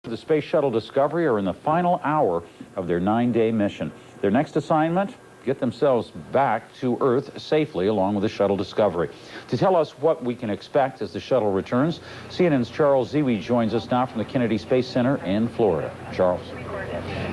The Space Shuttle Discovery are in the final hour of their 9-day mission. Their next assignment, get themselves back to Earth safely along with the Shuttle Discovery. To tell us what we can expect as the shuttle returns, CNN's Charles Ziwi joins us now from the Kennedy Space Center in Florida. Charles.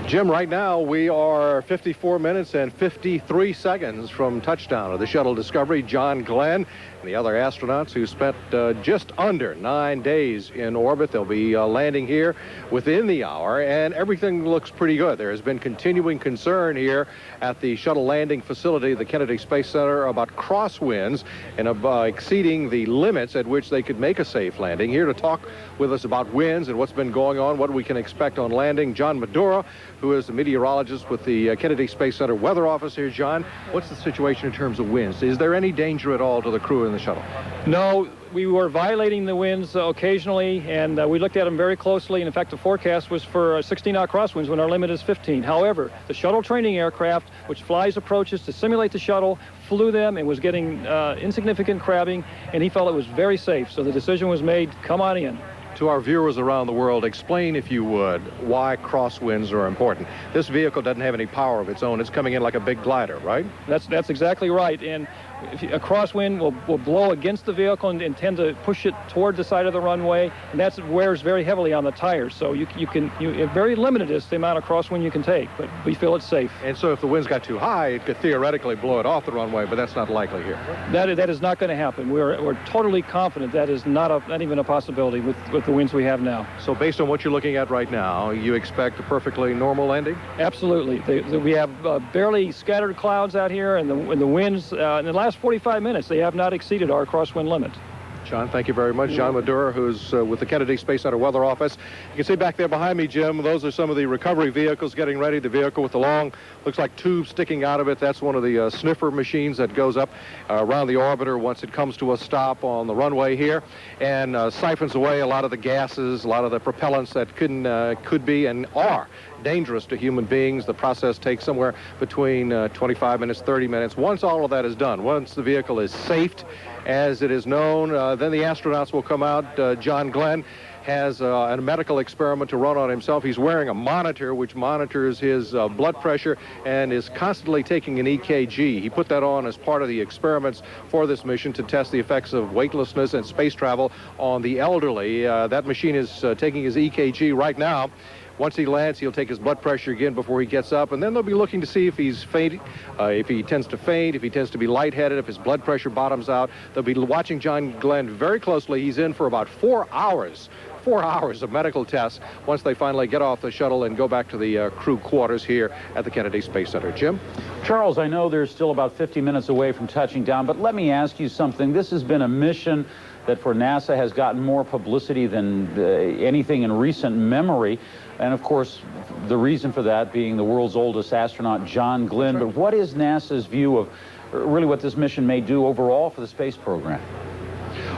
Jim, right now we are 54 minutes and 53 seconds from touchdown of the Shuttle Discovery. John Glenn and the other astronauts who spent just under 9 days in orbit. They'll be landing here within the hour, and everything looks pretty good. There has been continuing concern here at the shuttle landing facility, the Kennedy Space Center, about crosswinds and exceeding the limits at which they could make a safe landing. Here to talk with us about winds and what's been going on, what we can expect on landing, John Madura, who is the meteorologist with the Kennedy Space Center Weather Office. Here, John, what's the situation in terms of winds? Is there any danger at all to the crew in the shuttle? No, we were violating the winds occasionally, and we looked at them very closely. And in fact, the forecast was for 16-knot crosswinds when our limit is 15. However, the shuttle training aircraft, which flies approaches to simulate the shuttle, flew them and was getting insignificant crabbing, and he felt it was very safe. So the decision was made, come on in. To our viewers around the world, explain, if you would, why crosswinds are important. This vehicle doesn't have any power of its own. It's coming in like a big glider, right? That's exactly right. And a crosswind will blow against the vehicle and tend to push it toward the side of the runway, and that wears very heavily on the tires. So very limited is the amount of crosswind you can take, but we feel it's safe. And so if the winds got too high, it could theoretically blow it off the runway, but that's not likely here. That is not going to happen. We're totally confident that is not even a possibility with the winds we have now. So based on what you're looking at right now, you expect a perfectly normal landing? Absolutely. We have barely scattered clouds out here, and the winds in the last 45 minutes, they have not exceeded our crosswind limit. John, thank you very much. John Madura, who's with the Kennedy Space Center Weather Office. You can see back there behind me, Jim, those are some of the recovery vehicles getting ready. The vehicle with the long, looks like tube sticking out of it. That's one of the sniffer machines that goes up around the orbiter once it comes to a stop on the runway here, and siphons away a lot of the gases, a lot of the propellants that could be and are dangerous to human beings. The process takes somewhere between 25 minutes, 30 minutes. Once all of that is done, once the vehicle is safed, as it is known, then the astronauts will come out. John Glenn has a medical experiment to run on himself. He's wearing a monitor which monitors his blood pressure and is constantly taking an EKG. He put that on as part of the experiments for this mission to test the effects of weightlessness and space travel on the elderly. That machine is taking his EKG right now. Once he lands, he'll take his blood pressure again before he gets up, and then they'll be looking to see if he's faint, if he tends to faint, if he tends to be lightheaded, if his blood pressure bottoms out. They'll be watching John Glenn very closely. He's in for about 4 hours. 4 hours of medical tests once they finally get off the shuttle and go back to the crew quarters here at the Kennedy Space Center. Jim? Charles, I know there's still about 50 minutes away from touching down, but let me ask you something. This has been a mission that for NASA has gotten more publicity than anything in recent memory. And of course, the reason for that being the world's oldest astronaut, John Glenn. But what is NASA's view of really what this mission may do overall for the space program?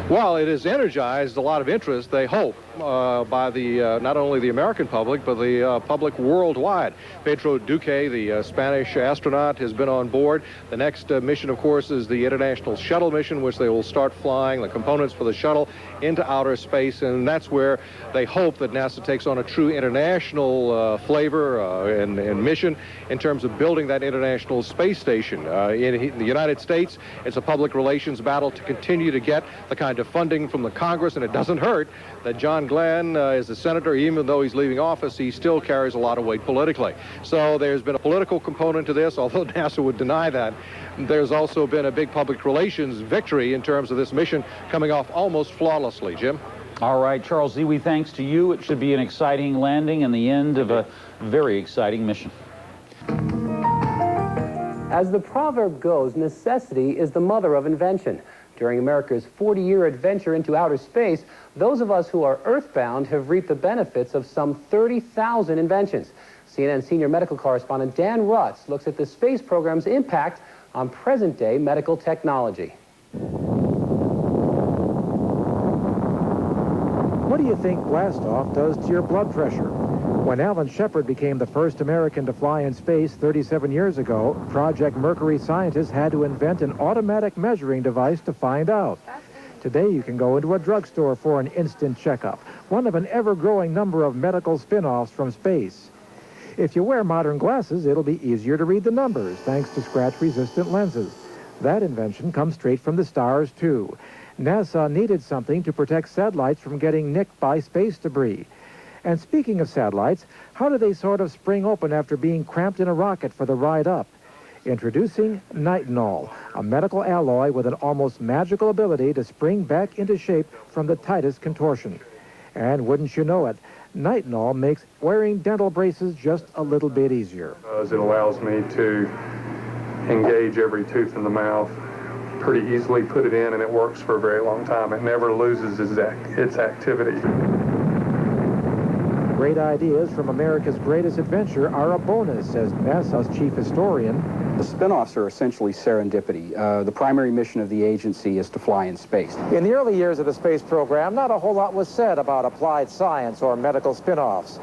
Well, it has energized a lot of interest, they hope, by the not only the American public, but the public worldwide. Pedro Duque, the Spanish astronaut, has been on board. The next mission, of course, is the International Shuttle mission, which they will start flying the components for the shuttle into outer space, and that's where they hope that NASA takes on a true international flavor and mission in terms of building that International Space Station. In the United States, it's a public relations battle to continue to get the kind of funding from the Congress, and it doesn't hurt that John Glenn is a senator. Even though he's leaving office, he still carries a lot of weight politically. So there's been a political component to this, although NASA would deny that. There's also been a big public relations victory in terms of this mission coming off almost flawlessly. Jim? All right, Charles Ziwi, thanks to you. It should be an exciting landing and the end of a very exciting mission. As the proverb goes, necessity is the mother of invention. During America's 40-year adventure into outer space, those of us who are earthbound have reaped the benefits of some 30,000 inventions. CNN senior medical correspondent Dan Rutz looks at the space program's impact on present-day medical technology. What do you think blastoff does to your blood pressure? When Alan Shepard became the first American to fly in space 37 years ago, Project Mercury scientists had to invent an automatic measuring device to find out. Today you can go into a drugstore for an instant checkup. one of an ever-growing number of medical spin-offs from space. If you wear modern glasses, it'll be easier to read the numbers thanks to scratch-resistant lenses. That invention comes straight from the stars, too. NASA needed something to protect satellites from getting nicked by space debris. And speaking of satellites, how do they sort of spring open after being cramped in a rocket for the ride up? Introducing nitinol, a medical alloy with an almost magical ability to spring back into shape from the tightest contortion. And wouldn't you know it, nitinol makes wearing dental braces just a little bit easier. It allows me to engage every tooth in the mouth pretty easily, put it in, and it works for a very long time. It never loses its activity. Great ideas from America's greatest adventure are a bonus, says NASA's chief historian. The spin-offs are essentially serendipity. The primary mission of the agency is to fly in space. In the early years of the space program, not a whole lot was said about applied science or medical spin-offs.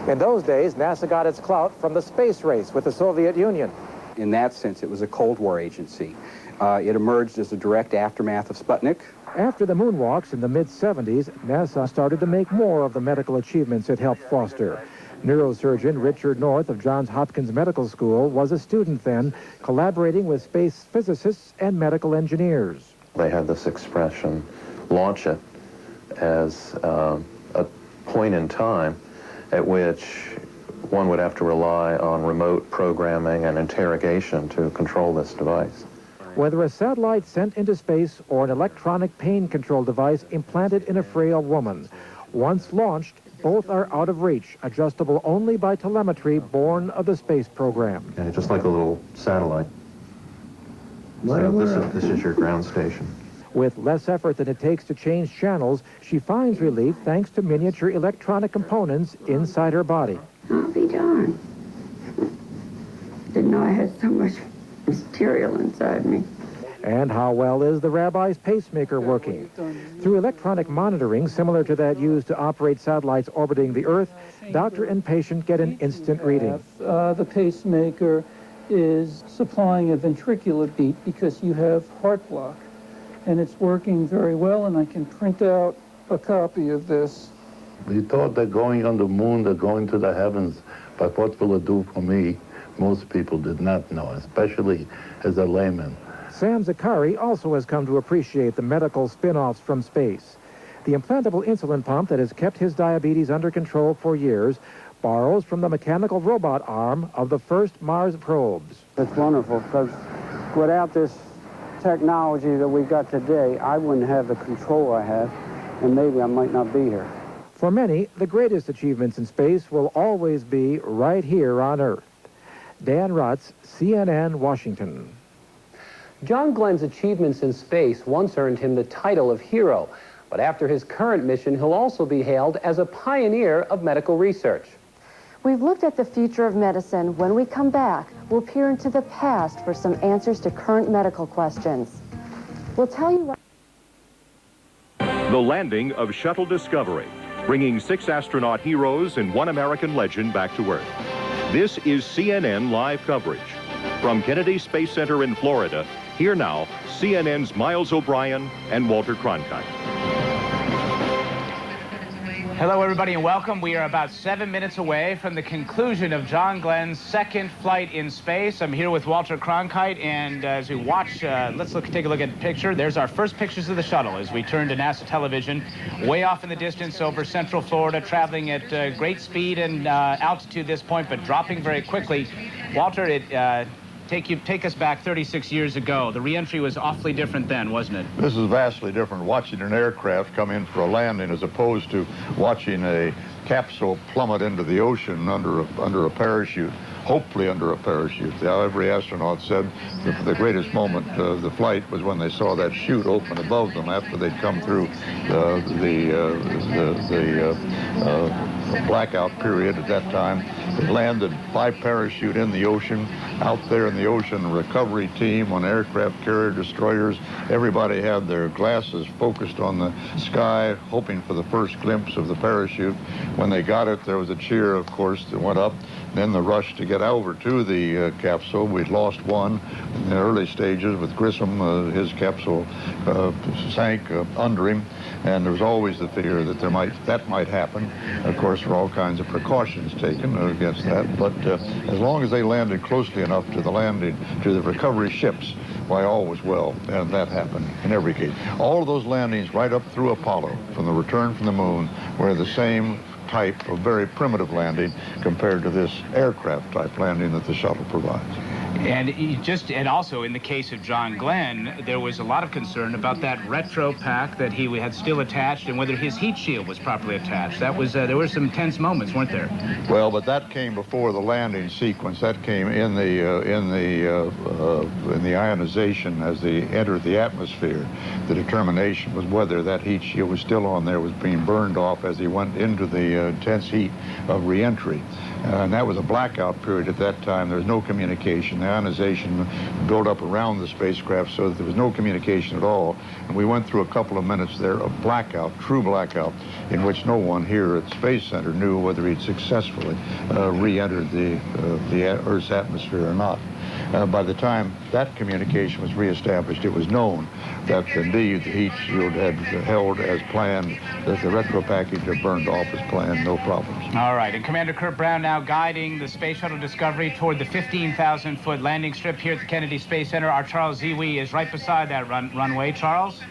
In those days, NASA got its clout from the space race with the Soviet Union. In that sense, it was a Cold War agency. It emerged as a direct aftermath of Sputnik. After the moonwalks in the mid-70s, NASA started to make more of the medical achievements it helped foster. Neurosurgeon Richard North of Johns Hopkins Medical School was a student then, collaborating with space physicists and medical engineers. They had this expression, launch it, as a point in time at which one would have to rely on remote programming and interrogation to control this device. Whether a satellite sent into space or an electronic pain control device implanted in a frail woman, once launched, both are out of reach, adjustable only by telemetry born of the space program. Okay, just like a little satellite. So this is your ground station. With less effort than it takes to change channels, she finds relief thanks to miniature electronic components inside her body. I'll be darned. Didn't know I had so much material inside me. And how well is the rabbi's pacemaker working? Through electronic monitoring similar to that used to operate satellites orbiting the Earth, doctor and patient get an instant reading. The pacemaker is supplying a ventricular beat because you have heart block. And it's working very well, and I can print out a copy of this. We thought that going on the moon, they're going to the heavens, but what will it do for me? Most people did not know, especially as a layman. Sam Zakari also has come to appreciate the medical spin-offs from space. The implantable insulin pump that has kept his diabetes under control for years borrows from the mechanical robot arm of the first Mars probes. It's wonderful because without this technology that we got today, I wouldn't have the control I have, and maybe I might not be here. For many, the greatest achievements in space will always be right here on Earth. Dan Rutz, CNN, Washington. John Glenn's achievements in space once earned him the title of hero, but after his current mission, he'll also be hailed as a pioneer of medical research. We've looked at the future of medicine. When we come back, we'll peer into the past for some answers to current medical questions. We'll tell you what... The landing of Shuttle Discovery, bringing 6 astronaut heroes and 1 American legend back to Earth. This is CNN live coverage. From Kennedy Space Center in Florida, here now, CNN's Miles O'Brien and Walter Cronkite. Hello, everybody, and welcome. We are about 7 minutes away from the conclusion of John Glenn's second flight in space. I'm here with Walter Cronkite, and as we watch, take a look at the picture. There's our first pictures of the shuttle as we turn to NASA television, way off in the distance over central Florida, traveling at great speed and altitude at this point, but dropping very quickly. Walter, take us back 36 years ago. The reentry was awfully different then, wasn't it? This is vastly different, watching an aircraft come in for a landing as opposed to watching a capsule plummet into the ocean under a parachute, hopefully under a parachute. Every astronaut said the greatest moment of the flight was when they saw that chute open above them after they'd come through blackout period at that time. They landed by parachute in the ocean. Out there in the ocean, the recovery team on aircraft carrier destroyers, everybody had their glasses focused on the sky, hoping for the first glimpse of the parachute. When they got it, there was a cheer, of course, that went up. Then the rush to get over to the capsule. We'd lost one in the early stages with Grissom. His capsule sank under him, and there was always the fear that that might happen. Of course, there were all kinds of precautions taken against that, but as long as they landed closely enough to the recovery ships, why, all was well, and that happened in every case. All of those landings right up through Apollo, from the return from the moon, were the same type of very primitive landing compared to this aircraft type landing that the shuttle provides. And also in the case of John Glenn, there was a lot of concern about that retro pack that he had still attached and whether his heat shield was properly attached. That was there were some tense moments, weren't there? Well, but that came before the landing sequence. That came in the ionization as they entered the atmosphere. The determination was whether that heat shield was still on there, was being burned off as he went into the intense heat of reentry. And that was a blackout period at that time. There was no communication. The ionization built up around the spacecraft so that there was no communication at all. And we went through a couple of minutes there of blackout, true blackout, in which no one here at Space Center knew whether he'd successfully re-entered the Earth's atmosphere or not. By the time that communication was reestablished, it was known that indeed the heat shield had held as planned, that the retro package had burned off as planned, no problems. All right, and Commander Kurt Brown now guiding the Space Shuttle Discovery toward the 15,000-foot landing strip here at the Kennedy Space Center. Our Charles Ziwi is right beside that runway. Charles?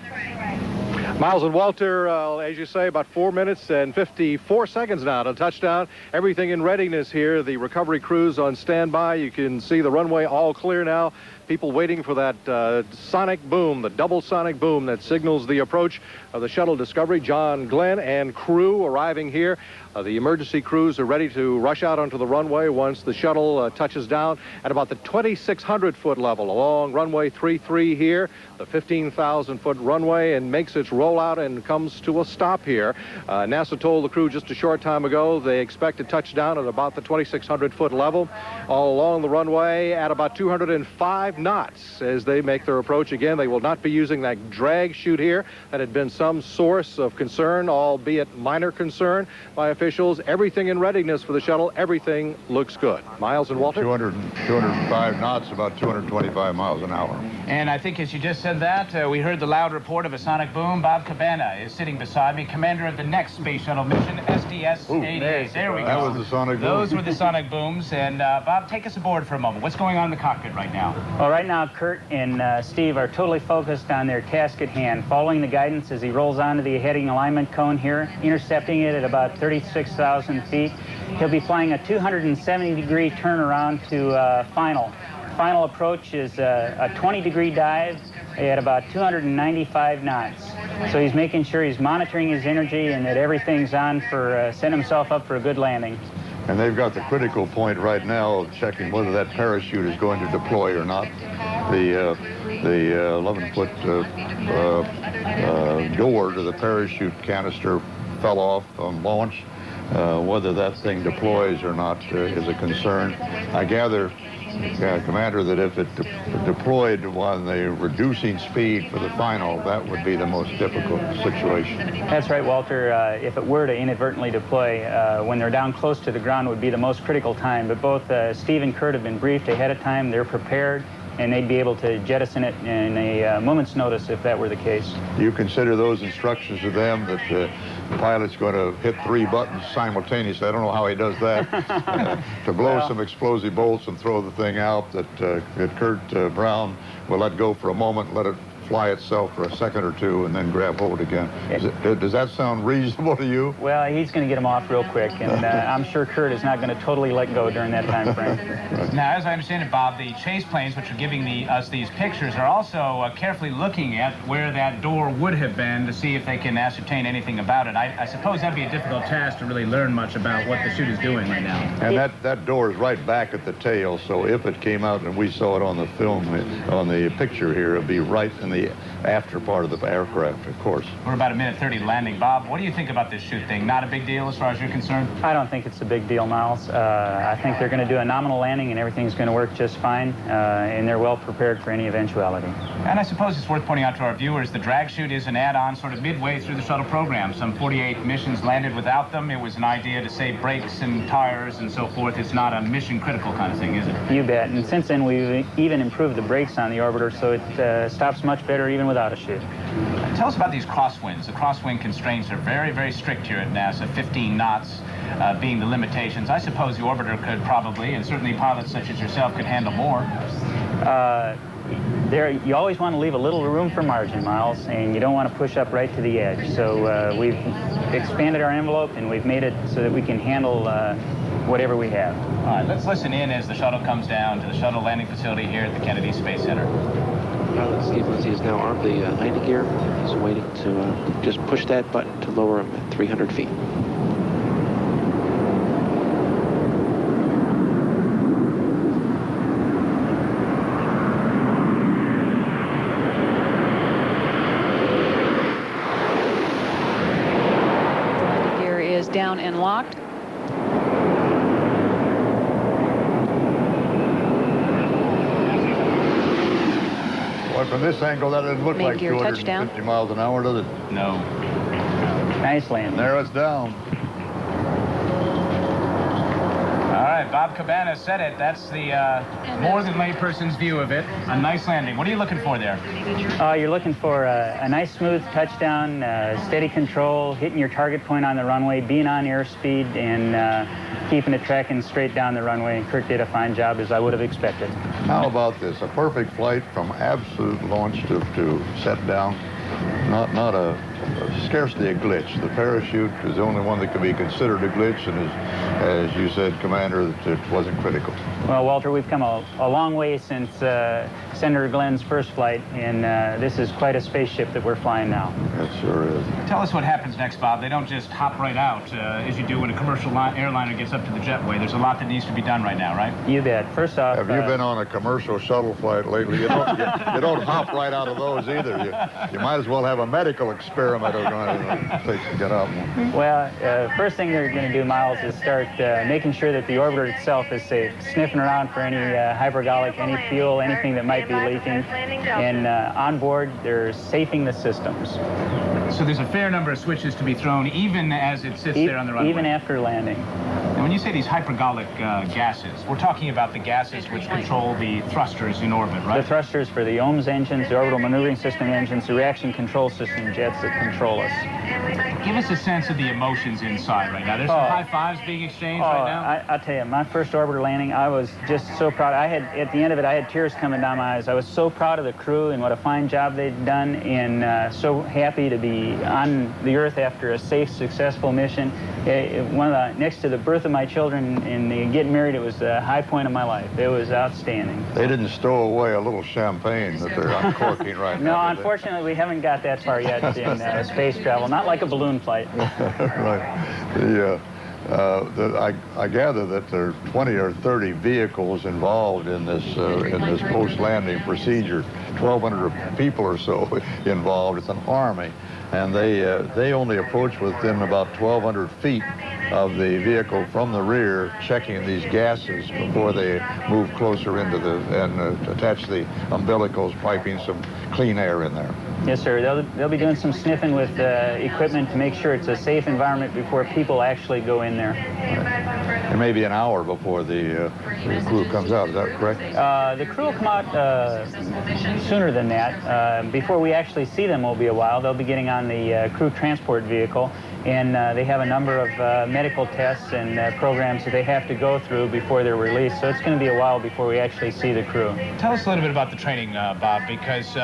Miles and Walter, as you say, about 4 minutes and 54 seconds now to touchdown. Everything in readiness here. The recovery crews on standby. You can see the runway all clear now. People waiting for that sonic boom, the double sonic boom that signals the approach of the shuttle Discovery. John Glenn and crew arriving here. The emergency crews are ready to rush out onto the runway once the shuttle touches down at about the 2,600-foot level along runway 33 here, the 15,000-foot runway, and makes its rollout and comes to a stop here. NASA told the crew just a short time ago they expect to touch down at about the 2,600-foot level all along the runway at about 205 knots as they make their approach. Again, they will not be using that drag chute here that had been some source of concern, albeit minor concern by officials. Everything in readiness for the shuttle. Everything looks good. Miles and Walter? 205 knots, about 225 miles an hour. And I think as you just said that, we heard the loud report of a sonic boom. Bob Cabana is sitting beside me, commander of the next space shuttle mission, STS 88. There we go. That was the sonic boom. Those were the sonic booms. And Bob, take us aboard for a moment. What's going on in the cockpit right now? Well, right now, Kurt and Steve are totally focused on their task at hand, following the guidance as he rolls onto the heading alignment cone here, intercepting it at about 36,000 feet. He'll be flying a 270-degree turnaround to final. Final approach is a 20-degree dive at about 295 knots. So he's making sure he's monitoring his energy and that everything's on for setting himself up for a good landing. And they've got the critical point right now of checking whether that parachute is going to deploy or not. The 11-foot door to the parachute canister fell off on launch. Whether that thing deploys or not is a concern. I gather, Commander, that if it deployed on the reducing speed for the final, that would be the most difficult situation. That's right, Walter. If it were to inadvertently deploy, when they're down close to the ground would be the most critical time. But both Steve and Kurt have been briefed ahead of time. They're prepared, and they'd be able to jettison it in a moment's notice if that were the case. Do you consider those instructions to them that the pilot's going to hit 3 buttons simultaneously? I don't know how he does that. To blow some explosive bolts and throw the thing out, that Kurt Brown will let go for a moment, let it fly itself for a second or two, and then grab hold again. Does that sound reasonable to you? Well, he's going to get him off real quick, and I'm sure Kurt is not going to totally let go during that time frame. Now, as I understand it, Bob, the chase planes, which are giving us these pictures, are also carefully looking at where that door would have been to see if they can ascertain anything about it. I suppose that'd be a difficult task to really learn much about what the chute is doing right now. And that door is right back at the tail, so if it came out and we saw it on the film, on the picture here, it'd be right in the the after part of the aircraft, of course. We're about 1:30 landing. Bob, what do you think about this shoot thing? Not a big deal as far as you're concerned? I don't think it's a big deal, Miles. I think they're going to do a nominal landing and everything's going to work just fine, and they're well prepared for any eventuality. And I suppose it's worth pointing out to our viewers, the drag chute is an add-on sort of midway through the shuttle program. Some 48 missions landed without them. It was an idea to save brakes and tires and so forth. It's not a mission-critical kind of thing, is it? You bet. And since then, we've even improved the brakes on the orbiter, so it stops much better even without a chute. Tell us about these crosswinds. The crosswind constraints are very, very strict here at NASA, 15 knots being the limitations. I suppose the orbiter could probably, and certainly pilots such as yourself could handle more. You always want to leave a little room for margin, Miles, and you don't want to push up right to the edge. So we've expanded our envelope, and we've made it so that we can handle whatever we have. All right, let's listen in as the shuttle comes down to the shuttle landing facility here at the Kennedy Space Center. Pilot Steve Lindsay has now armed the landing gear. He's waiting to just push that button to lower him at 300 feet. Landing gear is down and locked. Well, from this angle, that doesn't look Main like gear 250 miles an hour, does it? No. Nice landing. There it's down. All right, Bob Cabana said it. That's the more than layperson's view of it. A nice landing. What are you looking for there? You're looking for a nice smooth touchdown, steady control, hitting your target point on the runway, being on airspeed, and keeping it tracking straight down the runway. And Kirk did a fine job, as I would have expected. How about this? A perfect flight from absolute launch to set down. Not scarcely a glitch. The parachute is the only one that could be considered a glitch, and as you said, Commander, that it wasn't critical. Well, Walter, we've come a long way since Senator Glenn's first flight, and this is quite a spaceship that we're flying now. It sure is. Tell us what happens next, Bob. They don't just hop right out, as you do when a commercial airliner gets up to the jetway. There's a lot that needs to be done right now, right? You bet. First off... Have you been on a commercial shuttle flight lately? You don't hop right out of those either. You might as well have a medical experiment or place to get up. Well, first thing they're going to do, Miles, is start making sure that the orbiter itself is safe, sniffing around for any hypergolic, any fuel, anything that might be leaking. And on board, they're safing the systems. So there's a fair number of switches to be thrown, even as it sits there on the runway? Even after landing. And when you say these hypergolic gases, we're talking about the gases which control the thrusters in orbit, right? The thrusters for the OMS engines, the orbital maneuvering system engines, the reaction control system jets that control us. Give us a sense of the emotions inside right now. There's some high fives being exchanged right now. I'll tell you, my first orbiter landing, I was just so proud. At the end of it, I had tears coming down my eyes. I was so proud of the crew and what a fine job they'd done, and so happy to be on the Earth after a safe, successful mission. Next to the birth of my children and getting married, it was the high point of my life. It was outstanding. They didn't stow away a little champagne that they're uncorking right now. No, unfortunately, we haven't got that far yet in space travel. Not like a balloon flight. Right. I gather that there are 20 or 30 vehicles involved in this post-landing procedure. 1,200 people or so involved. It's an army, and they only approach within about 1,200 feet of the vehicle from the rear, checking these gases before they move closer into and attach the umbilicals, piping some clean air in there. Yes, sir. They'll be doing some sniffing with equipment to make sure it's a safe environment before people actually go in there. Right. It may be an hour before the crew comes out. Is that correct? The crew will come out sooner than that. Before we actually see them will be a while. They'll be getting on the crew transport vehicle, and they have a number of medical tests and programs that they have to go through before they're released. So it's going to be a while before we actually see the crew. Tell us a little bit about the training, Bob, because,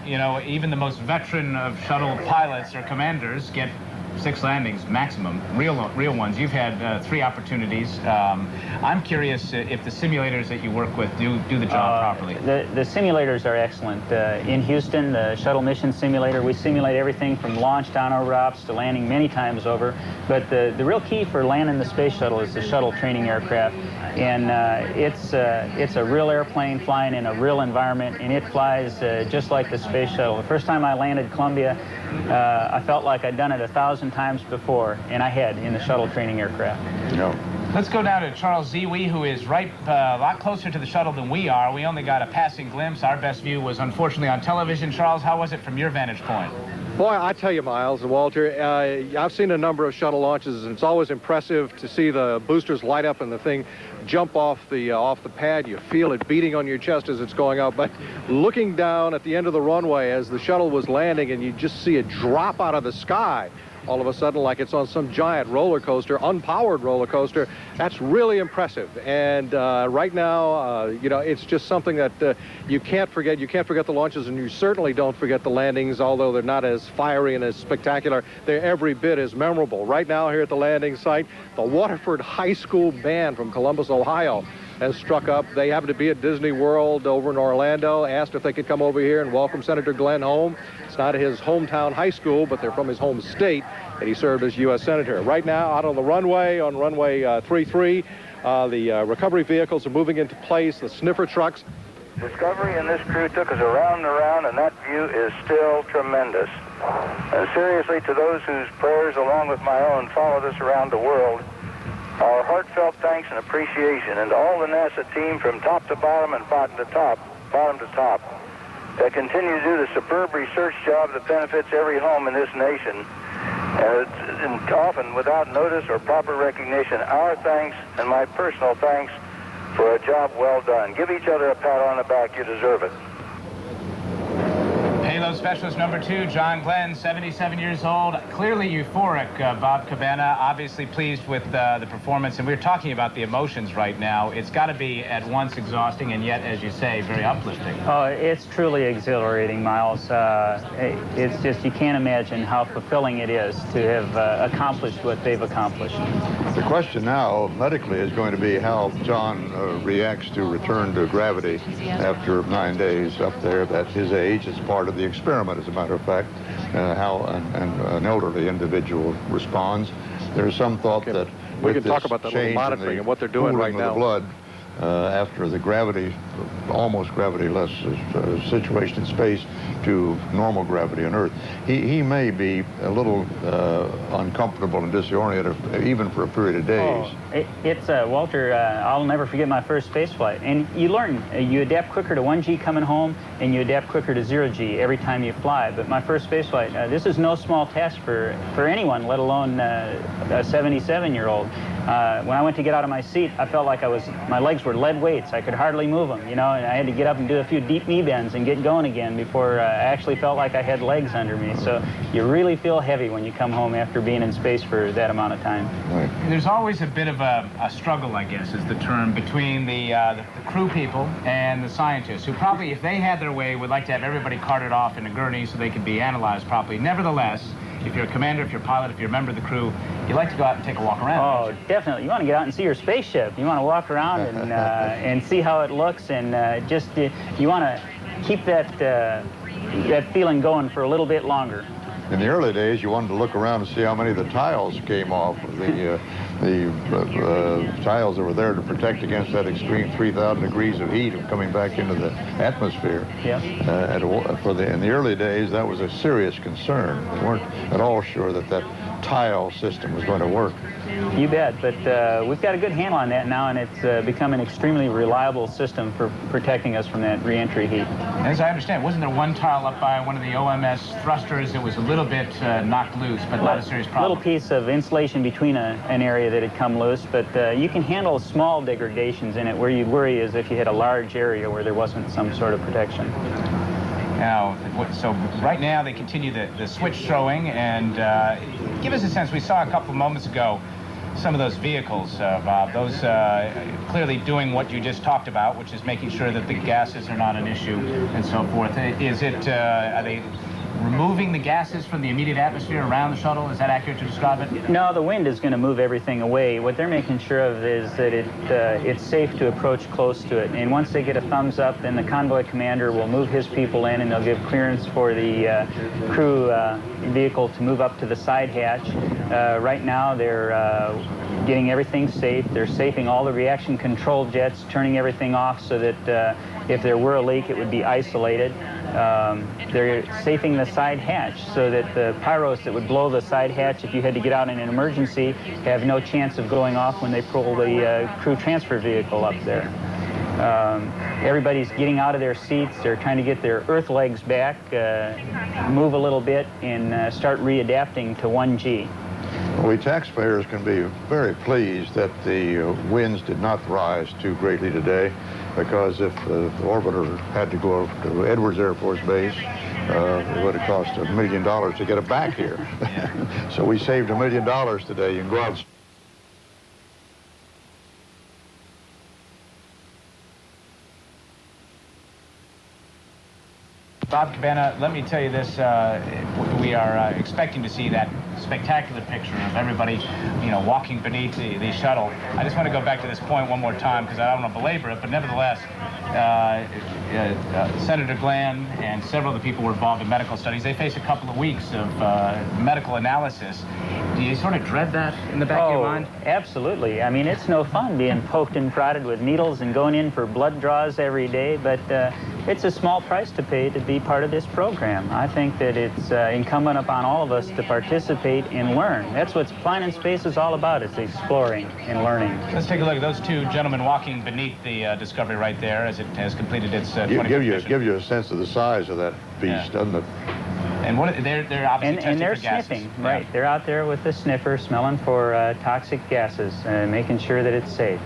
you know, even the most veteran of shuttle pilots or commanders get 6 landings maximum, real ones. You've had 3 opportunities. I'm curious if the simulators that you work with do the job properly. The simulators are excellent. In Houston, the shuttle mission simulator, we simulate everything from launch down over ops to landing many times over. But the real key for landing the space shuttle is the shuttle training aircraft. And it's a real airplane flying in a real environment, and it flies just like the space shuttle. The first time I landed Columbia, I felt like I'd done it 1,000 times before, and I had in the shuttle training aircraft. No. Let's go down to Charles Ziwi, who is right a lot closer to the shuttle than we are. We only got a passing glimpse. Our best view was unfortunately on television. Charles, how was it from your vantage point? Boy, I tell you, Miles and Walter, I've seen a number of shuttle launches, and it's always impressive to see the boosters light up and the thing jump off the pad. You feel it beating on your chest as it's going out. But looking down at the end of the runway as the shuttle was landing, and you just see it drop out of the sky, all of a sudden, like it's on some giant roller coaster, unpowered roller coaster. That's really impressive. And right now, you know, it's just something that you can't forget. You can't forget the launches, and you certainly don't forget the landings, although they're not as fiery and as spectacular. They're every bit as memorable. Right now, here at the landing site, the Waterford High School Band from Columbus, Ohio, has struck up. They happen to be at Disney World over in Orlando, asked if they could come over here and welcome Senator Glenn home. It's not his hometown high school, but they're from his home state, and he served as U.S. Senator. Right now, out on the runway, on runway 33, the recovery vehicles are moving into place, the sniffer trucks. Discovery and this crew took us around and around, and that view is still tremendous. And seriously, to those whose prayers, along with my own, followed us around the world, our heartfelt thanks and appreciation, and to all the NASA team from top to bottom and bottom to top, that continue to do the superb research job that benefits every home in this nation, and often without notice or proper recognition. Our thanks and my personal thanks for a job well done. Give each other a pat on the back. You deserve it. Payload Specialist number 2, John Glenn, 77 years old. Clearly euphoric, Bob Cabana. Obviously pleased with the performance. And we're talking about the emotions right now. It's got to be at once exhausting and yet, as you say, very uplifting. Oh, it's truly exhilarating, Miles. It's just, you can't imagine how fulfilling it is to have accomplished what they've accomplished. The question now, medically, is going to be how John reacts to return to gravity after 9 days up there. At his age, it's part of the experiment, as a matter of fact, how an elderly individual responds. There's some thought that we can talk about the little monitoring and what they're doing right now. The blood after the gravity, almost gravity-less situation in space to normal gravity on Earth, he may be a little uncomfortable and disoriented, even for a period of days. Oh, it's Walter, I'll never forget my first space flight. And you learn, you adapt quicker to 1G coming home, and you adapt quicker to 0G every time you fly. But my first space flight, this is no small task for anyone, let alone a 77-year-old. When I went to get out of my seat, I felt like my legs were lead weights. I could hardly move them, you know, and I had to get up and do a few deep knee bends and get going again before I actually felt like I had legs under me. So you really feel heavy when you come home after being in space for that amount of time. Right. There's always a bit of a struggle, I guess, is the term, between the crew people and the scientists, who probably, if they had their way, would like to have everybody carted off in a gurney so they could be analyzed properly. Nevertheless, if you're a commander, if you're a pilot, if you're a member of the crew, you like to go out and take a walk around. Oh, definitely. You want to get out and see your spaceship. You want to walk around and and see how it looks, and you want to keep that feeling going for a little bit longer. In the early days, you wanted to look around and see how many of the tiles came off. The tiles that were there to protect against that extreme 3,000 degrees of heat of coming back into the atmosphere. Yeah. In the early days, that was a serious concern. They weren't at all sure that tile system was going to work. You bet, but we've got a good handle on that now, and it's become an extremely reliable system for protecting us from that re-entry heat. As I understand, wasn't there one tile up by one of the OMS thrusters that was a little bit knocked loose, but not a serious problem? A little piece of insulation between an area that had come loose, but you can handle small degradations in it. Where you'd worry is if you hit a large area where there wasn't some sort of protection. Now, so right now they continue the switch throwing, and give us a sense. We saw a couple of moments ago some of those vehicles, Bob, those clearly doing what you just talked about, which is making sure that the gases are not an issue and so forth. Are they removing the gases from the immediate atmosphere around the shuttle. Is that accurate to describe it? No, the wind is going to move everything away. What they're making sure of is that it's safe to approach close to it. And once they get a thumbs up, then the convoy commander will move his people in, and they'll give clearance for the crew vehicle to move up to the side hatch. Right now, they're getting everything safe. They're safing all the reaction control jets, turning everything off so that if there were a leak, it would be isolated. They're safing the side hatch so that the pyros that would blow the side hatch if you had to get out in an emergency have no chance of going off when they pull the crew transfer vehicle up there. Everybody's getting out of their seats. They're trying to get their earth legs back, move a little bit, and start readapting to 1G. We taxpayers can be very pleased that the winds did not rise too greatly today, because if the orbiter had to go to Edwards Air Force Base, it would have cost $1 million to get it back here. So we saved $1 million today. You can go out. Bob Cabana, let me tell you this, we are expecting to see that spectacular picture of everybody, you know, walking beneath the shuttle. I just want to go back to this point one more time because I don't want to belabor it, but nevertheless, Senator Glenn and several of the people were involved in medical studies. They face a couple of weeks of medical analysis. Do you sort of dread that in the back of your mind? Absolutely. I mean, it's no fun being poked and prodded with needles and going in for blood draws every day, but it's a small price to pay to be part of this program. I think that it's incumbent upon all of us to participate and learn. That's what flying in space is all about. It's exploring and learning. Let's take a look at those two gentlemen walking beneath the Discovery right there as it has completed its 25th mission. Give you a sense of the size of that beast, doesn't it? And what they're obviously testing they're for gases. sniffing, right? They're out there with the sniffer, smelling for toxic gases, making sure that it's safe.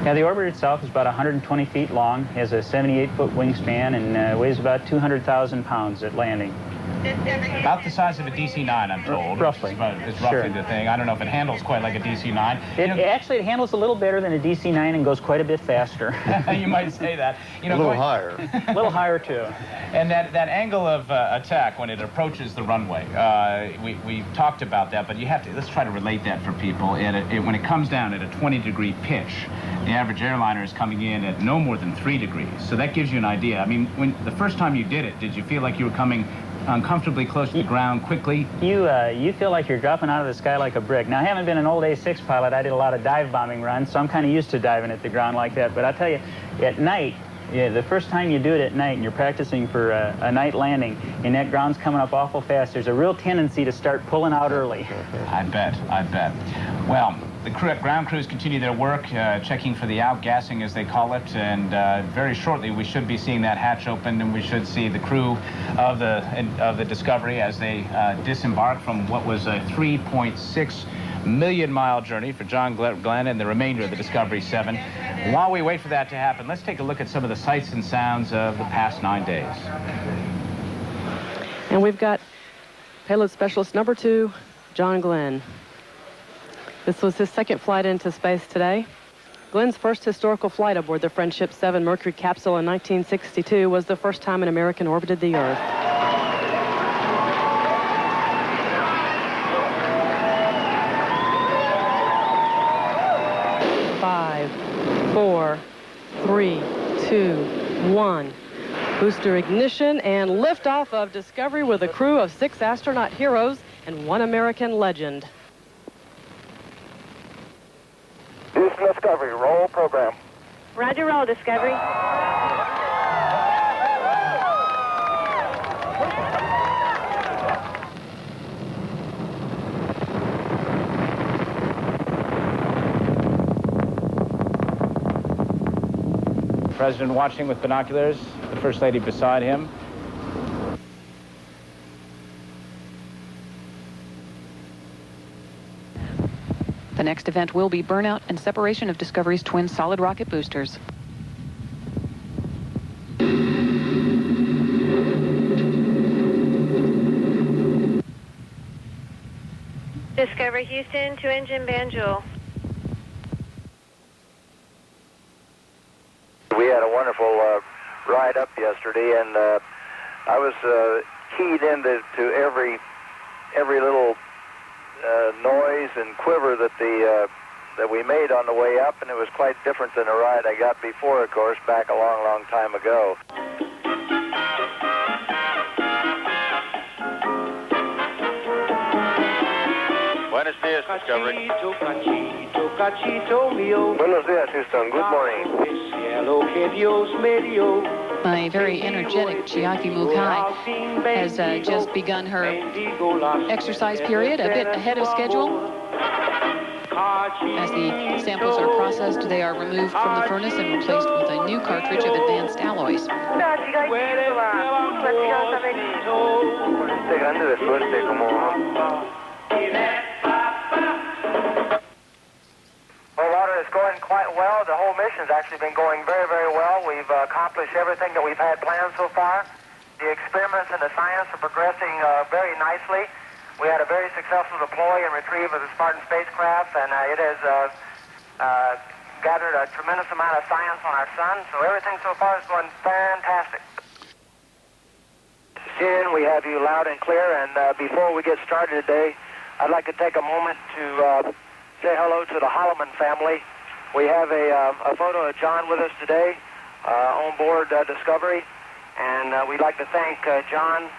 Now, the orbiter itself is about 120 feet long, has a 78-foot wingspan, and weighs about 200,000 pounds at landing. About the size of a DC-9, I'm told. Roughly. It's roughly the thing. I don't know if it handles quite like a DC-9. Actually, it handles a little better than a DC-9 and goes quite a bit faster. You might say that. You know, a little higher. A little higher, too. And that angle of attack when it approaches the runway, we talked about that, but you have to, let's try to relate that for people. When it comes down at a 20-degree pitch, the average airliner is coming in at no more than 3 degrees. So that gives you an idea. I mean, when the first time you did it, did you feel like you were coming uncomfortably close to the ground quickly? You feel like you're dropping out of the sky like a brick. Now, I haven't been an old A6 pilot. I did a lot of dive bombing runs, so I'm kind of used to diving at the ground like that. But I'll tell you, at night, the first time you do it at night and you're practicing for a night landing and that ground's coming up awful fast, there's a real tendency to start pulling out early. I bet. Well, the ground crews continue their work, checking for the outgassing, as they call it, and very shortly we should be seeing that hatch open, and we should see the crew of the Discovery as they disembark from what was a 3.6 million-mile journey for John Glenn and the remainder of the Discovery 7. While we wait for that to happen, let's take a look at some of the sights and sounds of the past 9 days. And we've got payload specialist number 2, John Glenn. This was his second flight into space today. Glenn's first historical flight aboard the Friendship 7 Mercury capsule in 1962 was the first time an American orbited the Earth. 5, 4, 3, 2, 1. Booster ignition and liftoff of Discovery with a crew of 6 astronaut heroes and 1 American legend. Houston Discovery, roll program. Roger, roll, Discovery. The President watching with binoculars, the First Lady beside him. The next event will be burnout and separation of Discovery's twin solid rocket boosters. Discovery Houston, 2-engine Banjul. We had a wonderful ride up yesterday, and I was keyed into every little noise and quiver that we made on the way up, and it was quite different than the ride I got before, of course, back a long, long time ago. Buenos dias, Discovery. Buenos dias, Houston. Good morning. My very energetic Chiaki Mukai has just begun her exercise period a bit ahead of schedule. As the samples are processed, they are removed from the furnace and replaced with a new cartridge of advanced alloys. Well, Walter, it's going quite well. The whole mission's actually been going very, very well. We've accomplished everything that we've had planned so far. The experiments and the science are progressing very nicely. We had a very successful deploy and retrieve of the Spartan spacecraft, and it has gathered a tremendous amount of science on our sun, so everything so far is going fantastic. Jen, we have you loud and clear, and before we get started today, I'd like to take a moment to say hello to the Holloman family. We have a photo of John with us today on board Discovery, and we'd like to thank John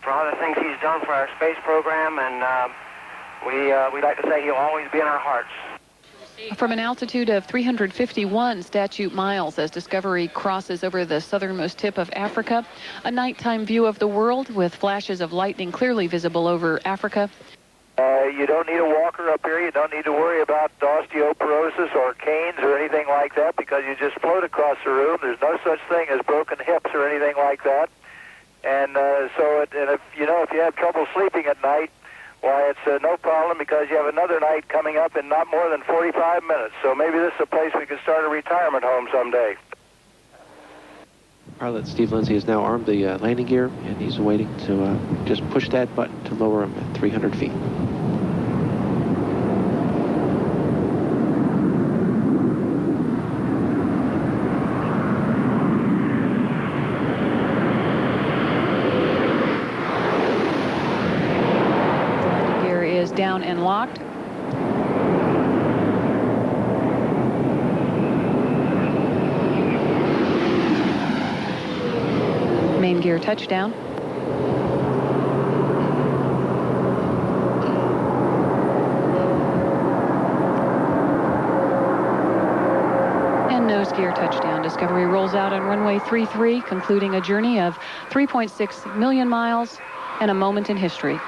for all the things he's done for our space program, and we'd like to say he'll always be in our hearts. From an altitude of 351 statute miles as Discovery crosses over the southernmost tip of Africa, a nighttime view of the world with flashes of lightning clearly visible over Africa. You don't need a walker up here. You don't need to worry about osteoporosis or canes or anything like that, because you just float across the room. There's no such thing as broken hips or anything like that. And if you have trouble sleeping at night, why, it's no problem, because you have another night coming up in not more than 45 minutes. So maybe this is a place we could start a retirement home someday. Pilot Steve Lindsay has now armed the landing gear, and he's waiting to just push that button to lower him at 300 feet. Down and locked. Main gear touchdown. And nose gear touchdown. Discovery rolls out on runway 33, concluding a journey of 3.6 million miles and a moment in history.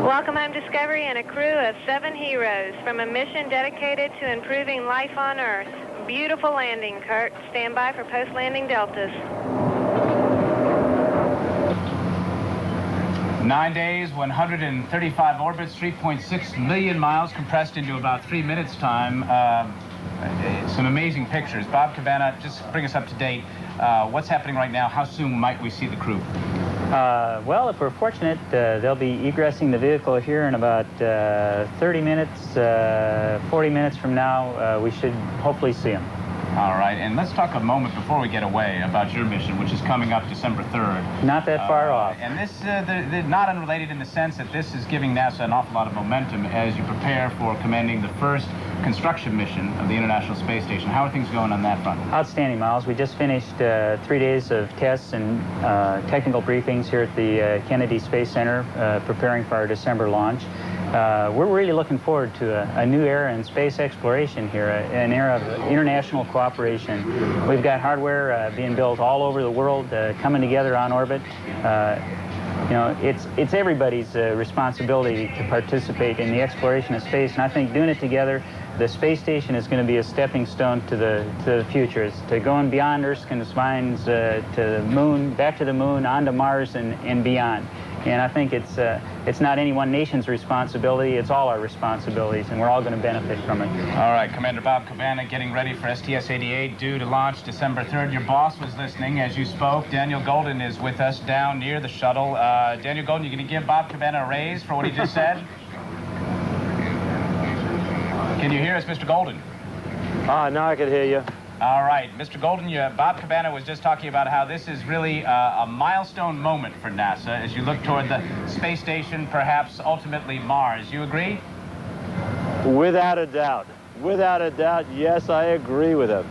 Welcome home, Discovery, and a crew of 7 heroes from a mission dedicated to improving life on Earth. Beautiful landing, Kurt. Stand by for post-landing deltas. 9 days, 135 orbits, 3.6 million miles compressed into about 3 minutes time. Some amazing pictures. Bob Cabana, just bring us up to date. What's happening right now? How soon might we see the crew? Well, if we're fortunate, they'll be egressing the vehicle here in about 30 minutes, 40 minutes from now. We should hopefully see them. All right, and let's talk a moment before we get away about your mission, which is coming up December 3rd. Not that far off. And this, they're not unrelated in the sense that this is giving NASA an awful lot of momentum as you prepare for commanding the first construction mission of the International Space Station. How are things going on that front? Outstanding, Miles. We just finished 3 days of tests and technical briefings here at the Kennedy Space Center, preparing for our December launch. We're really looking forward to a new era in space exploration here, an era of international cooperation. We've got hardware being built all over the world, coming together on orbit. You know, it's everybody's responsibility to participate in the exploration of space, and I think doing it together, the space station is going to be a stepping stone to the future. It's to going beyond Earth's confines, to the moon, back to the moon, onto Mars, and beyond. And I think it's not any one nation's responsibility, it's all our responsibilities, and we're all going to benefit from it. All right, Commander Bob Cabana getting ready for STS-88, due to launch December 3rd. Your boss was listening as you spoke. Daniel Golden is with us down near the shuttle. Daniel Golden, you going to give Bob Cabana a raise for what he just said? Can you hear us, Mr. Golden? Now I can hear you. All right, Mr. Golden, Bob Cabana was just talking about how this is really a milestone moment for NASA as you look toward the space station, perhaps ultimately Mars. You agree? Without a doubt. Without a doubt, yes, I agree with him.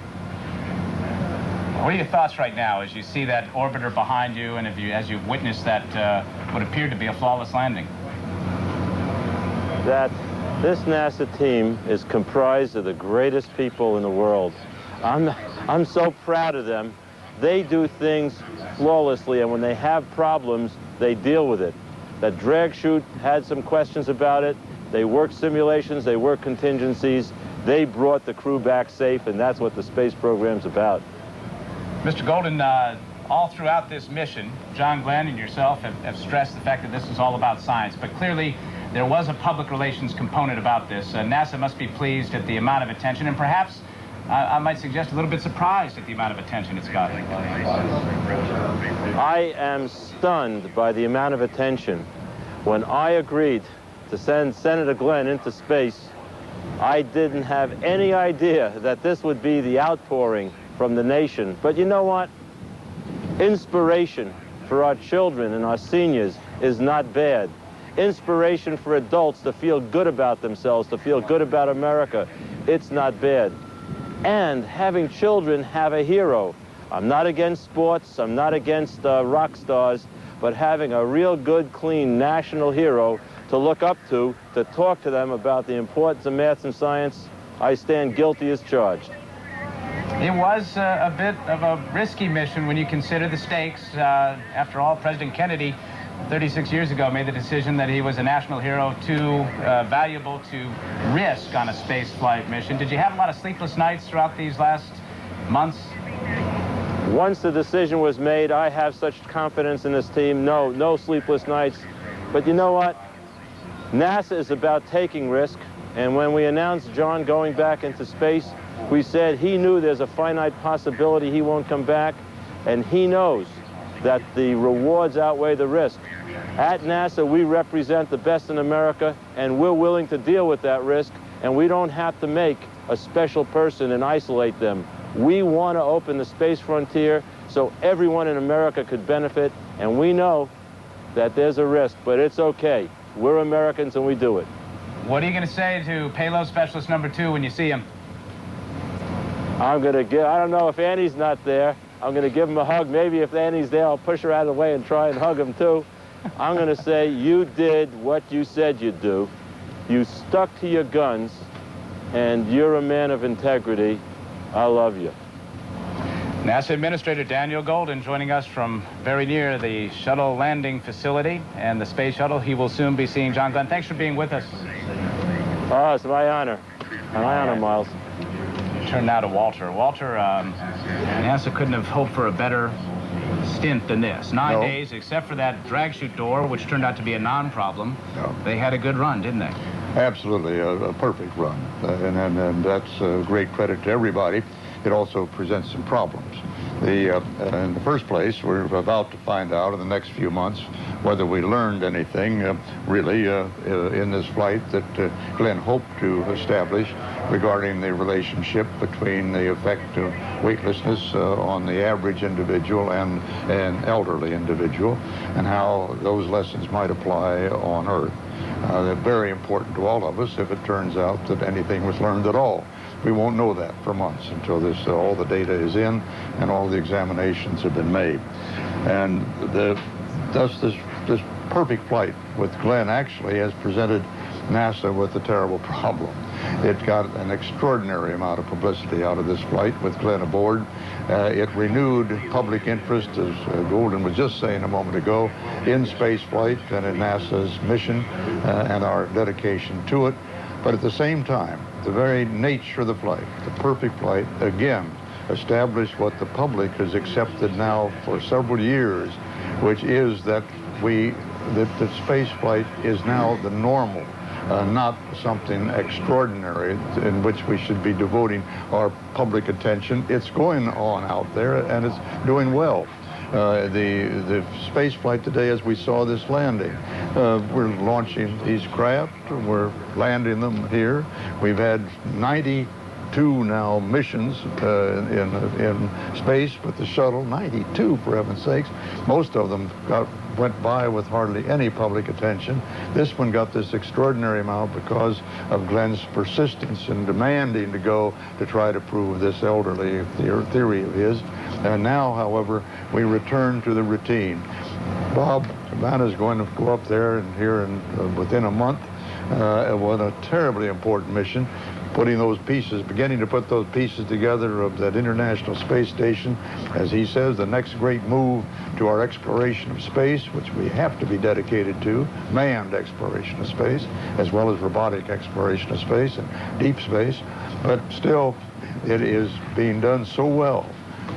What are your thoughts right now as you see that orbiter behind you and as you've witnessed that what appeared to be a flawless landing? That this NASA team is comprised of the greatest people in the world. I'm so proud of them. They do things flawlessly, and when they have problems, they deal with it. That drag chute had some questions about it. They worked simulations, they worked contingencies. They brought the crew back safe, and that's what the space program's about. Mr. Golden, all throughout this mission, John Glenn and yourself have stressed the fact that this is all about science, but clearly there was a public relations component about this. NASA must be pleased at the amount of attention, and perhaps I might suggest a little bit surprised at the amount of attention it's gotten. I am stunned by the amount of attention. When I agreed to send Senator Glenn into space, I didn't have any idea that this would be the outpouring from the nation. But you know what? Inspiration for our children and our seniors is not bad. Inspiration for adults to feel good about themselves, to feel good about America, it's not bad. And having children have a hero. I'm not against sports, I'm not against rock stars, but having a real good, clean national hero to look up to talk to them about the importance of math and science, I stand guilty as charged. It was a bit of a risky mission when you consider the stakes. After all, President Kennedy, 36 years ago, made the decision that he was a national hero too valuable to risk on a space flight mission. Did you have a lot of sleepless nights throughout these last months? Once the decision was made, I have such confidence in this team. No sleepless nights. But you know what? NASA is about taking risk. And when we announced John going back into space, we said he knew there's a finite possibility he won't come back, and he knows that the rewards outweigh the risk. At NASA, we represent the best in America, and we're willing to deal with that risk, and we don't have to make a special person and isolate them. We want to open the space frontier so everyone in America could benefit, and we know that there's a risk, but it's okay. We're Americans and we do it. What are you going to say to payload specialist number 2 when you see him? I don't know if Annie's not there. I'm going to give him a hug. Maybe if Annie's there, I'll push her out of the way and try and hug him too. I'm going to say, you did what you said you'd do. You stuck to your guns, and you're a man of integrity. I love you. NASA Administrator Daniel Golden joining us from very near the shuttle landing facility and the space shuttle. He will soon be seeing John Glenn. Thanks for being with us. Oh, it's my honor. My honor, Miles. Turn now to Walter. Walter, NASA couldn't have hoped for a better stint than this. 9 days, except for that drag chute door, which turned out to be a non-problem. No. They had a good run, didn't they? Absolutely, a perfect run. And that's great credit to everybody. It also presents some problems. In the first place, we're about to find out in the next few months whether we learned anything really in this flight that Glenn hoped to establish regarding the relationship between the effect of weightlessness on the average individual and an elderly individual, and how those lessons might apply on Earth. They're very important to all of us if it turns out that anything was learned at all. We won't know that for months until all the data is in and all the examinations have been made. And thus this perfect flight with Glenn actually has presented NASA with a terrible problem. It got an extraordinary amount of publicity out of this flight with Glenn aboard. It renewed public interest, as Golden was just saying a moment ago, in space flight and in NASA's mission and our dedication to it. But at the same time, the very nature of the flight, the perfect flight, again, established what the public has accepted now for several years, which is that the space flight is now the normal, not something extraordinary in which we should be devoting our public attention. It's going on out there, and it's doing well. The space flight today, as we saw this landing, we're launching these craft, we're landing them here. We've had 92 now missions in space with the shuttle, 92 for heaven's sakes. Most of them went by with hardly any public attention. This one got this extraordinary amount because of Glenn's persistence in demanding to go to try to prove this elderly theory of his. And now, however, we return to the routine. Bob Savannah's going to go up there and here within a month. What a terribly important mission. Beginning to put those pieces together of that International Space Station, as he says, the next great move to our exploration of space, which we have to be dedicated to, manned exploration of space, as well as robotic exploration of space and deep space. But still, it is being done so well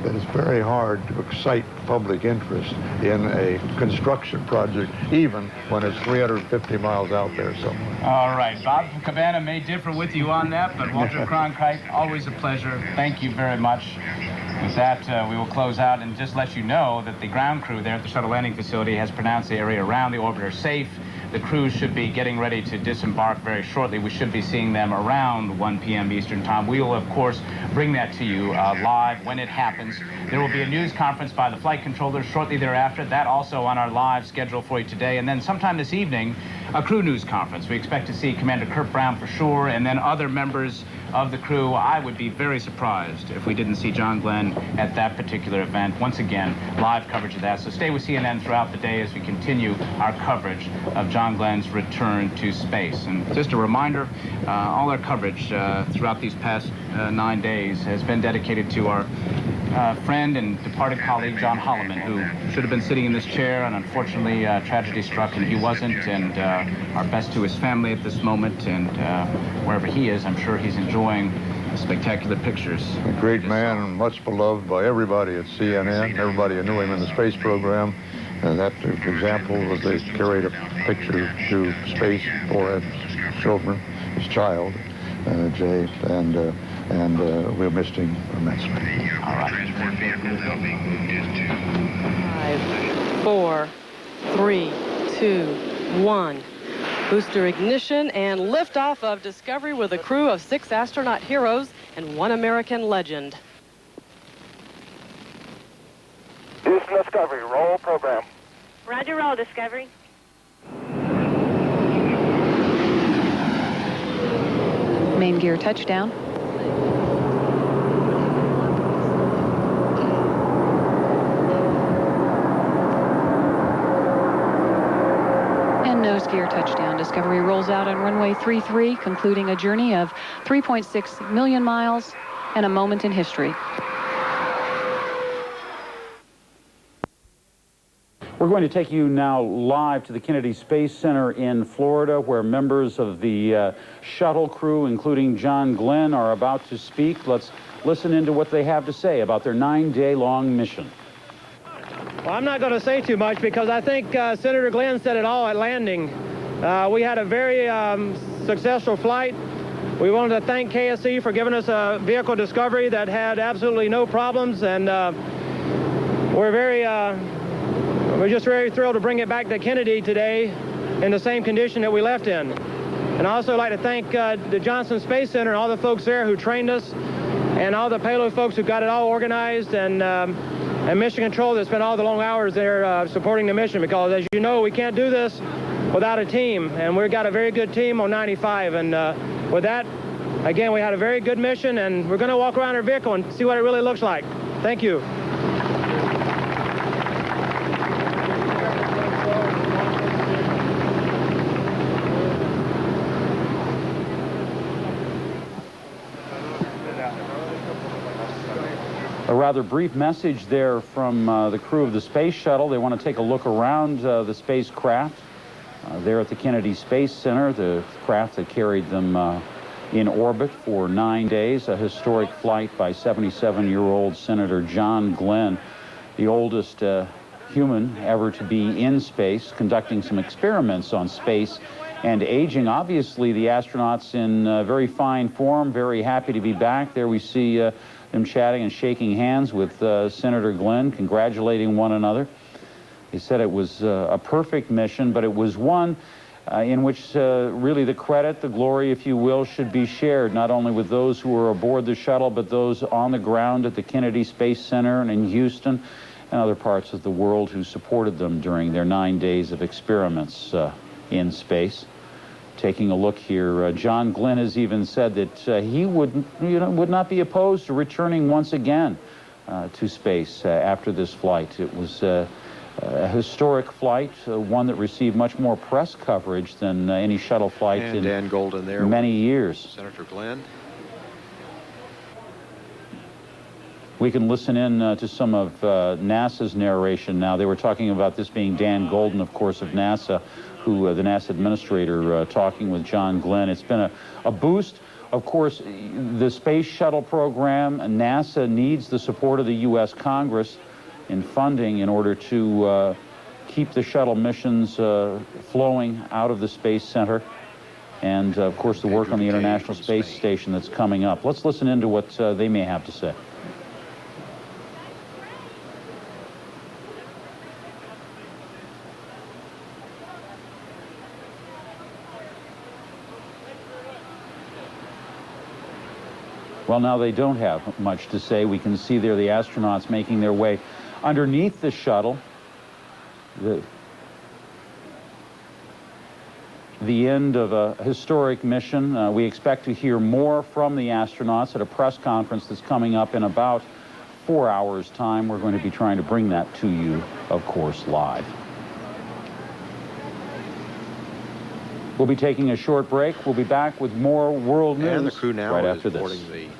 that it's very hard to excite public interest in a construction project, even when it's 350 miles out there somewhere. All right, Bob from Cabana may differ with you on that, but Walter Cronkite, always a pleasure. Thank you very much. With that, we will close out and just let you know that the ground crew there at the shuttle landing facility has pronounced the area around the orbiter safe. The crews should be getting ready to disembark very shortly. We should be seeing them around 1 p.m. Eastern Time. We will, of course, bring that to you live when it happens. There will be a news conference by the flight controllers shortly thereafter. That also on our live schedule for you today. And then sometime this evening, a crew news conference. We expect to see Commander Kurt Brown for sure, and then other members of the crew. I would be very surprised if we didn't see John Glenn at that particular event. Once again, live coverage of that. So stay with CNN throughout the day as we continue our coverage of John Glenn's return to space. And just a reminder, all our coverage throughout these past 9 days has been dedicated to our friend and departed colleague, John Holloman, who should have been sitting in this chair, and unfortunately tragedy struck and he wasn't. And our best to his family at this moment, and wherever he is, I'm sure he's enjoying the spectacular pictures. A great man, and much beloved by everybody at CNN, everybody who knew him in the space program. And that example was they carried a picture to space for his children, his child, Jay, and we missed him immensely. All right. 5, 4, 3, 2, 1. Booster ignition and liftoff of Discovery with a crew of 6 astronaut heroes and 1 American legend. Houston Discovery, roll program. Roger, roll, Discovery. Main gear touchdown. And nose gear touchdown. Discovery rolls out on runway 33, concluding a journey of 3.6 million miles and a moment in history. We're going to take you now live to the Kennedy Space Center in Florida, where members of the shuttle crew, including John Glenn, are about to speak. Let's listen into what they have to say about their 9-day-long mission. Well, I'm not going to say too much because I think Senator Glenn said it all at landing. We had a very successful flight. We wanted to thank KSC for giving us a vehicle Discovery that had absolutely no problems, and we're just very thrilled to bring it back to Kennedy today in the same condition that we left in. And I also like to thank the Johnson Space Center and all the folks there who trained us, and all the payload folks who got it all organized, and Mission Control that spent all the long hours there supporting the mission, because as you know, we can't do this without a team, and we've got a very good team on 95. And with that, again, we had a very good mission, and we're going to walk around our vehicle and see what it really looks like. Thank you. A rather brief message there from the crew of the space shuttle. They want to take a look around the spacecraft there at the Kennedy Space Center, the craft that carried them in orbit for 9 days, a historic flight by 77-year-old Senator John Glenn, the oldest human ever to be in space, conducting some experiments on space and aging. Obviously, the astronauts in very fine form, very happy to be back. There we see them chatting and shaking hands with Senator Glenn, congratulating one another. He said it was a perfect mission, but it was one in which really the credit, the glory, if you will, should be shared, not only with those who were aboard the shuttle, but those on the ground at the Kennedy Space Center and in Houston and other parts of the world who supported them during their 9 days of experiments in space. Taking a look here, John Glenn has even said that he would not be opposed to returning once again to space after this flight. It was a historic flight, one that received much more press coverage than any shuttle flight in Dan Golden there, many years. Senator Glenn. We can listen in to some of NASA's narration now. They were talking about this being Dan Golden, of course, of NASA, who the NASA administrator talking with John Glenn. It's been a boost. Of course, the space shuttle program, NASA needs the support of the U.S. Congress in funding in order to keep the shuttle missions flowing out of the Space Center. And, of course, the work on the International Space Station that's coming up. Let's listen into what they may have to say. Well, now they don't have much to say. We can see there the astronauts making their way underneath the shuttle. The end of a historic mission. We expect to hear more from the astronauts at a press conference that's coming up in about 4 hours' time. We're going to be trying to bring that to you, of course, live. We'll be taking a short break. We'll be back with more world news And the crew now right is after this. boarding the